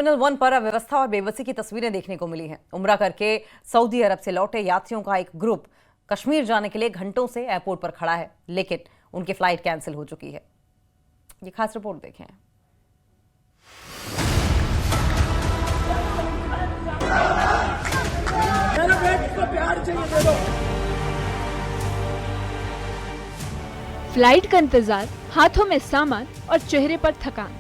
Terminal 1 पर अव्यवस्था और बेबसी की तस्वीरें देखने को मिली हैं। उम्रा करके सऊदी अरब से लौटे यात्रियों का एक ग्रुप कश्मीर जाने के लिए घंटों से एयरपोर्ट पर खड़ा है, लेकिन उनकी फ्लाइट कैंसिल हो चुकी है। ये खास रिपोर्ट देखें। फ्लाइट का इंतजार, हाथों में सामान और चेहरे पर थकान।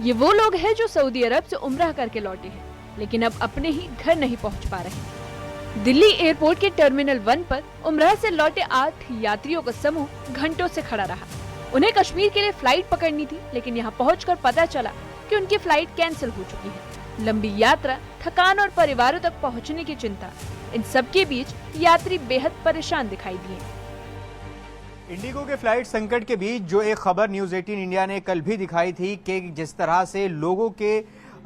ये वो लोग हैं जो सऊदी अरब से उम्रा करके लौटे हैं, लेकिन अब अपने ही घर नहीं पहुंच पा रहे। दिल्ली एयरपोर्ट के टर्मिनल 1 पर उम्रा से लौटे 8 यात्रियों का समूह घंटों से खड़ा रहा। उन्हें कश्मीर के लिए फ्लाइट पकड़नी थी, लेकिन यहाँ पहुंचकर पता चला कि उनकी फ्लाइट कैंसिल हो चुकी है। लंबी यात्रा, थकान और परिवारों तक पहुँचने की चिंता, इन सबके बीच यात्री बेहद परेशान दिखाई दिए। इंडिगो के फ्लाइट संकट के बीच जो एक खबर न्यूज़ 18 इंडिया ने कल भी दिखाई थी कि जिस तरह से लोगों के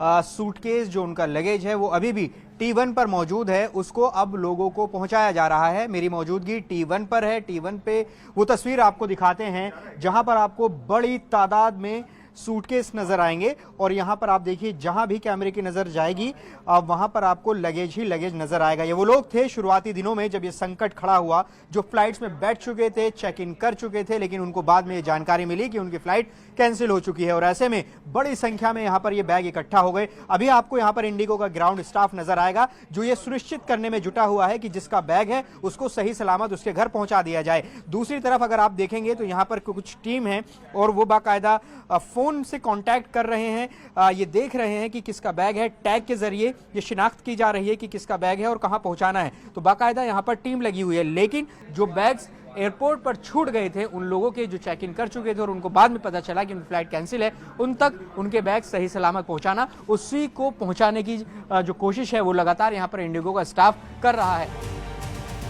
सूटकेस, जो उनका लगेज है, वो अभी भी T1 पर मौजूद है, उसको अब लोगों को पहुंचाया जा रहा है। मेरी मौजूदगी T1 पर है। T1 पे वो तस्वीर आपको दिखाते हैं जहां पर आपको बड़ी तादाद में सूटकेस नजर आएंगे और यहां पर आप देखिए, जहां भी कैमरे की नजर जाएगी वहां पर आपको लगेज ही लगेज नजर आएगा। ये वो लोग थे शुरुआती दिनों में जब ये संकट खड़ा हुआ, जो फ्लाइट्स में बैठ चुके थे, चेक इन कर चुके थे, लेकिन उनको बाद में ये जानकारी मिली कि उनकी फ्लाइट कैंसिल हो चुकी है और ऐसे में बड़ी संख्या में यहां पर ये बैग इकट्ठा हो गए। अभी आपको यहां पर इंडिगो का ग्राउंड स्टाफ नजर आएगा जो ये सुनिश्चित करने में जुटा हुआ है कि जिसका बैग है उसको सही सलामत उसके घर पहुंचा दिया जाए। दूसरी तरफ अगर आप देखेंगे तो यहां पर कुछ टीम है और वो बाकायदा फोन से कांटेक्ट कर रहे हैं, ये देख रहे हैं कि किसका बैग है। टैग के जरिए ये शिनाख्त की जा रही है कि किसका बैग है और कहां पहुंचाना है। तो बाकायदा यहां पर टीम लगी हुई है, लेकिन जो बैग्स एयरपोर्ट पर छूट गए थे, उन लोगों के जो चेक इन कर चुके थे और उनको बाद में पता चला कि उनकी फ्लाइट कैंसिल है, उन तक उनके बैग सही सलामत पहुंचाना, उसी को पहुंचाने की जो कोशिश है वो लगातार यहां पर इंडिगो का स्टाफ कर रहा है।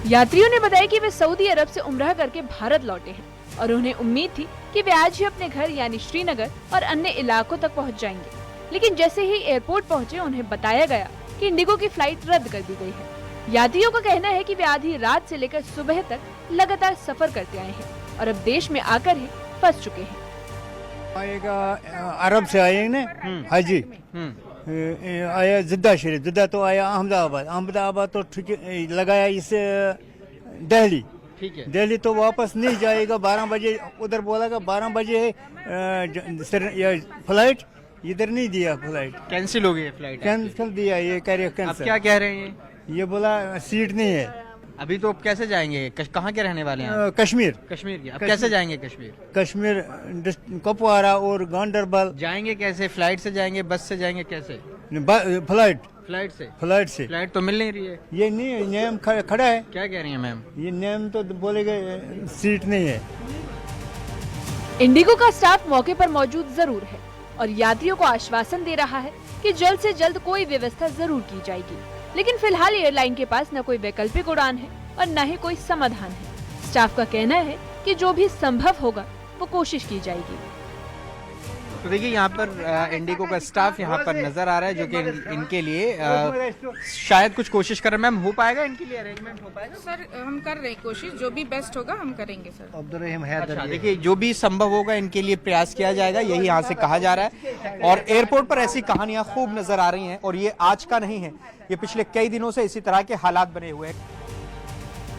यात्रियों ने बताया कि वे सऊदी अरब से उम्रा करके भारत लौटे हैं और उन्हें उम्मीद थी कि वे आज ही अपने घर यानी श्रीनगर और अन्य इलाकों तक पहुंच जाएंगे, लेकिन जैसे ही एयरपोर्ट पहुंचे उन्हें बताया गया कि इंडिगो की फ्लाइट रद्द कर दी गई है। यात्रियों का कहना है कि वे आधी रात से लेकर सुबह तक लगातार सफर करते आए हैं और अब देश में आकर ही फंस चुके हैं। आएगा अरब से आए ना हाजी, आया जिद्दा शरीफ, जिद्दा तो आया अहमदाबाद, अहमदाबाद तो ठीक लगाया इस दिल्ली, ठीक है। दिल्ली तो वापस नहीं जाएगा, 12 बजे उधर बोला 12 बजे फ्लाइट, इधर नहीं दिया, फ्लाइट कैंसिल हो गई है, फ्लाइट कैंसिल दिया, ये कह कैंसिल। क्या कह रहे हैं ये बोला सीट नहीं है। अभी तो कैसे जाएंगे? कहाँ के रहने वाले हैं? कश्मीर। कश्मीर के। अब कैसे जाएंगे कश्मीर? कश्मीर कुपवारा और गांडरबल जाएंगे कैसे? फ्लाइट से जाएंगे, बस से जाएंगे, कैसे? फ्लाइट फ्लाइट से फ्लाइट तो मिल नहीं रही है। ये नहीं, नेम खड़ा है। क्या कह रही है मैम? ये नेम तो बोलेगा सीट नहीं है। इंडिगो का स्टाफ मौके पर मौजूद जरूर है और यात्रियों को आश्वासन दे रहा है कि जल्द से जल्द कोई व्यवस्था जरूर की जाएगी, लेकिन फिलहाल एयरलाइन के पास न कोई वैकल्पिक उड़ान है और न ही कोई समाधान है। स्टाफ का कहना है कि जो भी संभव होगा वो कोशिश की जाएगी। तो देखिए, यहाँ पर इंडिगो का स्टाफ यहाँ पर नजर आ रहा है जो कि इनके लिए शायद कुछ कोशिश कर रहे हैं। मैम, हो पाएगा इनके लिए अरेंजमेंट? हो पाएगा सर, हम कर रहे हैं कोशिश, जो भी बेस्ट होगा हम करेंगे सर। अच्छा, देखिए, जो भी संभव होगा इनके लिए प्रयास किया जाएगा, यही यहाँ से कहा जा रहा है। और एयरपोर्ट पर ऐसी कहानियां खूब नजर आ रही हैं और ये आज का नहीं है, ये पिछले कई दिनों से इसी तरह के हालात बने हुए हैं।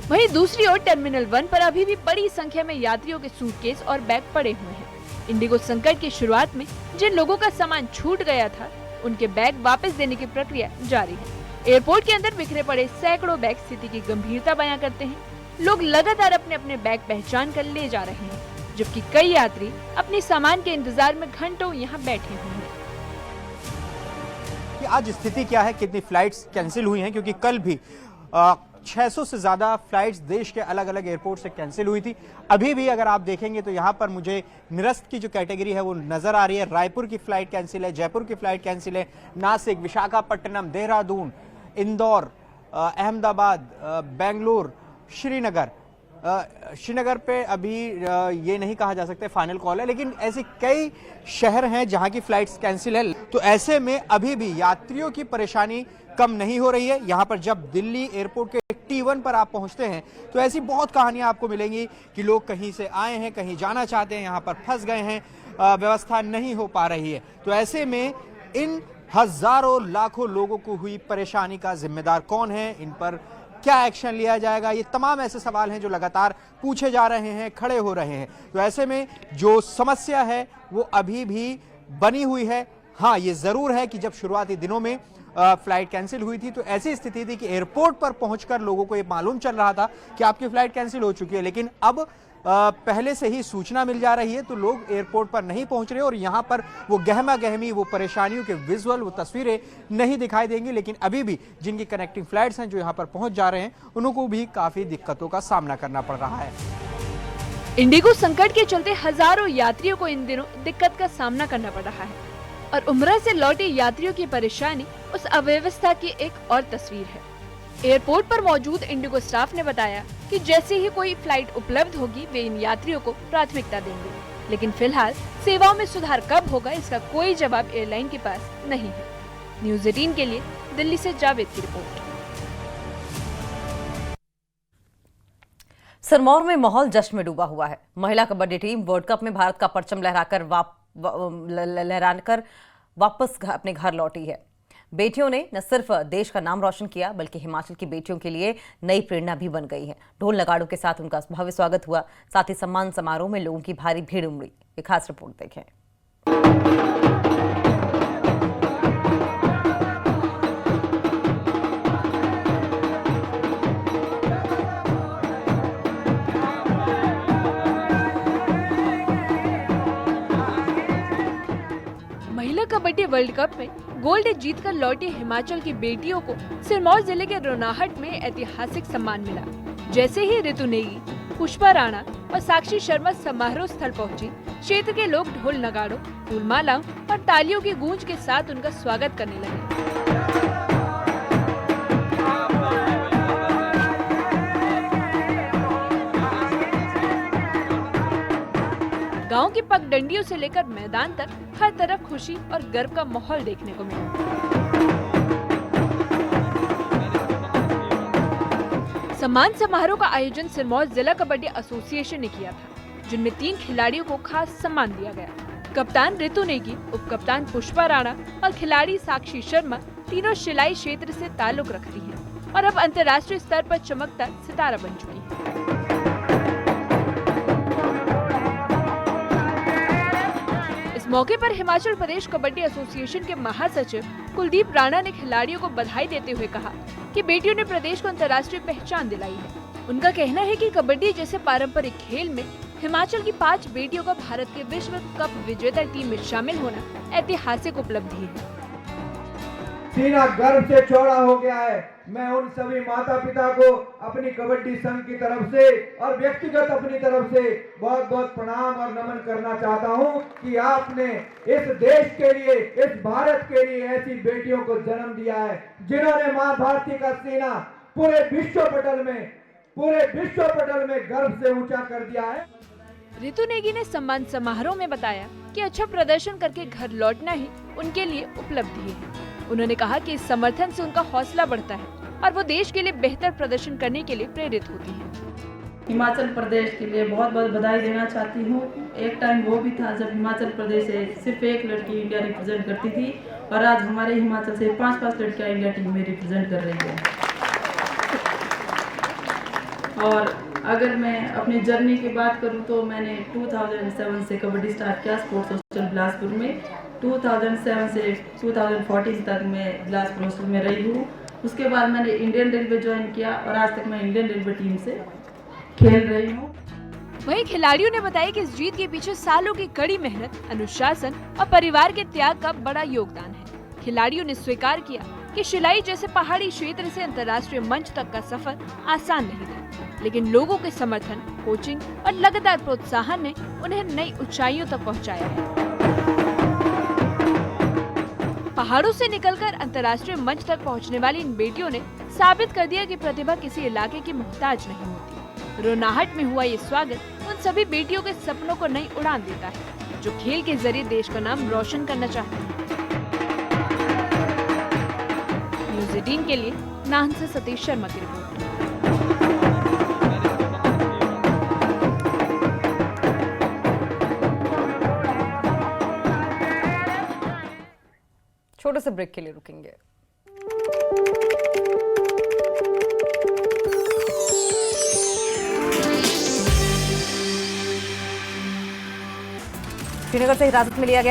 वहीं दूसरी ओर टर्मिनल 1 पर अभी भी बड़ी संख्या में यात्रियों के सूटकेस और बैग पड़े हुए हैं। इंडिगो संकट की शुरुआत में जिन लोगों का सामान छूट गया था, उनके बैग वापस देने की प्रक्रिया जारी है। एयरपोर्ट के अंदर बिखरे पड़े सैकड़ों बैग स्थिति की गंभीरता बयां करते हैं। लोग लगातार अपने अपने बैग पहचान कर ले जा रहे हैं, जबकि कई यात्री अपने सामान के इंतजार में घंटों यहाँ बैठे हुए हैं। कि आज स्थिति क्या है, कितनी फ्लाइट्स कैंसिल हुई हैं, क्योंकि कल भी 600 से ज्यादा फ्लाइट्स देश के अलग अलग एयरपोर्ट से कैंसिल हुई थी। अभी भी अगर आप देखेंगे तो यहाँ पर मुझे निरस्त की जो कैटेगरी है वो नजर आ रही है। रायपुर की फ्लाइट कैंसिल है, जयपुर की फ्लाइट कैंसिल है, नासिक, विशाखापट्टनम, देहरादून, इंदौर, अहमदाबाद, बेंगलुरु, श्रीनगर। श्रीनगर पे अभी ये नहीं कहा जा सकता फाइनल कॉल है, लेकिन ऐसे कई शहर हैं जहां की फ्लाइट्स कैंसिल है। तो ऐसे में अभी भी यात्रियों की परेशानी कम नहीं हो रही है। यहां पर जब दिल्ली एयरपोर्ट के T1 पर आप पहुंचते हैं तो ऐसी बहुत कहानियां आपको मिलेंगी कि लोग कहीं से आए हैं, कहीं जाना चाहते हैं, यहां पर फंस गए हैं, व्यवस्था नहीं हो पा रही है। तो ऐसे में इन हजारों लाखों लोगों को हुई परेशानी का जिम्मेदार कौन है, इन पर क्या एक्शन लिया जाएगा, ये तमाम ऐसे सवाल हैं जो लगातार पूछे जा रहे हैं, खड़े हो रहे हैं। तो ऐसे में जो समस्या है वो अभी भी बनी हुई है। हाँ, ये जरूर है कि जब शुरुआती दिनों में फ्लाइट कैंसिल हुई थी तो ऐसी स्थिति थी कि एयरपोर्ट पर पहुंचकर लोगों को ये मालूम चल रहा था कि आपकी फ्लाइट कैंसिल हो चुकी है, लेकिन अब पहले से ही सूचना मिल जा रही है तो लोग एयरपोर्ट पर नहीं पहुंच रहे और यहां पर वो गहमा गहमी, वो परेशानियों के विजुअल, वो तस्वीरें नहीं दिखाई देंगी। लेकिन अभी भी जिनकी कनेक्टिंग फ्लाइट्स हैं जो यहां पर पहुंच जा रहे हैं, उनको भी काफी दिक्कतों का सामना करना पड़ रहा है। इंडिगो संकट के चलते हजारों यात्रियों को इन दिनों दिक्कत का सामना करना पड़ रहा है और उम्रा से लौटे यात्रियों की परेशानी उस अव्यवस्था की एक और तस्वीर है। एयरपोर्ट पर मौजूद इंडिगो स्टाफ ने बताया कि जैसे ही कोई फ्लाइट उपलब्ध होगी वे इन यात्रियों को प्राथमिकता देंगे, लेकिन फिलहाल सेवाओं में सुधार कब होगा इसका कोई जवाब एयरलाइन के पास नहीं है। न्यूज़ 18 के लिए दिल्ली से जावेद की रिपोर्ट। सिरमौर में माहौल जश्न में डूबा हुआ है। महिला कबड्डी टीम वर्ल्ड कप में भारत का परचम लहराकर वापस अपने घर लौटी है। बेटियों ने न सिर्फ देश का नाम रोशन किया बल्कि हिमाचल की बेटियों के लिए नई प्रेरणा भी बन गई है। ढोल नगाड़ों के साथ उनका भव्य स्वागत हुआ, साथ ही सम्मान समारोह में लोगों की भारी भीड़ उमड़ी। एक खास रिपोर्ट देखें। महिला कबड्डी वर्ल्ड कप में गोल्ड जीतकर लौटी हिमाचल की बेटियों को सिरमौर जिले के रोनाहट में ऐतिहासिक सम्मान मिला। जैसे ही ऋतु नेगी, पुष्पा राणा और साक्षी शर्मा समारोह स्थल पहुंची, क्षेत्र के लोग ढोल नगाड़ों, फूलमालाओं और तालियों की गूंज के साथ उनका स्वागत करने लगे। गांव की पगडंडियों से लेकर मैदान तक हर तरफ खुशी और गर्व का माहौल देखने को मिला। सम्मान समारोह का आयोजन सिरमौर जिला कबड्डी एसोसिएशन ने किया था, जिनमें 3 खिलाड़ियों को खास सम्मान दिया गया। कप्तान ऋतु नेगी, उप कप्तान पुष्पा राणा और खिलाड़ी साक्षी शर्मा तीनों शिलाई क्षेत्र से ताल्लुक रखती हैं और अब अंतर्राष्ट्रीय स्तर पर चमकता सितारा बन चुकी है। मौके पर हिमाचल प्रदेश कबड्डी एसोसिएशन के महासचिव कुलदीप राणा ने खिलाड़ियों को बधाई देते हुए कहा कि बेटियों ने प्रदेश को अंतर्राष्ट्रीय पहचान दिलाई है। उनका कहना है कि कबड्डी जैसे पारंपरिक खेल में हिमाचल की 5 बेटियों का भारत के विश्व कप विजेता टीम में शामिल होना ऐतिहासिक उपलब्धि है। सीना गर्व से चौड़ा हो गया है। मैं उन सभी माता पिता को अपनी कबड्डी संघ की तरफ से और व्यक्तिगत अपनी तरफ से बहुत बहुत प्रणाम और नमन करना चाहता हूं कि आपने इस देश के लिए, इस भारत के लिए ऐसी बेटियों को जन्म दिया है जिन्होंने मां भारती का सीना पूरे विश्व पटल में गर्व से ऊंचा कर दिया है। ऋतु नेगी ने सम्मान समारोह में बताया कि अच्छा प्रदर्शन करके घर लौटना ही उनके लिए उपलब्धि है। उन्होंने कहा कि इस समर्थन से उनका हौसला बढ़ता है और वो देश के लिए बेहतर प्रदर्शन करने के लिए प्रेरित होती हैं। हिमाचल प्रदेश के लिए बहुत बहुत बधाई देना चाहती हूँ। एक टाइम वो भी था जब हिमाचल प्रदेश से सिर्फ एक लड़की इंडिया रिप्रेजेंट करती थी और आज हमारे हिमाचल से 5-5 लड़कियाँ इंडिया टीम में रिप्रेजेंट कर रही है। और अगर मैं अपनी जर्नी की बात करूँ तो मैंने 2007 से कबड्डी स्टार्ट किया स्पोर्ट्स हॉस्टल बिलासपुर में। 2007 से 2014 तक मैं बिलासपुर हॉस्टल में रही हूँ। उसके बाद मैंने इंडियन रेलवे ज्वाइन किया और आज तक मैं इंडियन रेलवे टीम से खेल रही हूँ। वहीं खिलाड़ियों ने बताया कि इस जीत के पीछे सालों की कड़ी मेहनत, अनुशासन और परिवार के त्याग का बड़ा योगदान है। खिलाड़ियों ने स्वीकार किया कि शिलाई जैसे पहाड़ी क्षेत्र से अंतर्राष्ट्रीय मंच तक का सफर आसान नहीं था, लेकिन लोगों के समर्थन, कोचिंग और लगातार प्रोत्साहन ने उन्हें नई ऊंचाइयों तक पहुंचाया है। पहाड़ों से निकलकर अंतर्राष्ट्रीय मंच तक पहुंचने वाली इन बेटियों ने साबित कर दिया कि प्रतिभा किसी इलाके की मोहताज नहीं होती। रोनाहट में हुआ ये स्वागत उन सभी बेटियों के सपनों को नई उड़ान देता है, जो खेल के जरिए देश का नाम रोशन करना चाहते हैं। न्यूज़ 18 के लिए नाहन से सतीश शर्मा की रिपोर्ट। छोटे से ब्रेक के लिए रुकेंगे। श्रीनगर से हिरासत में लिया गया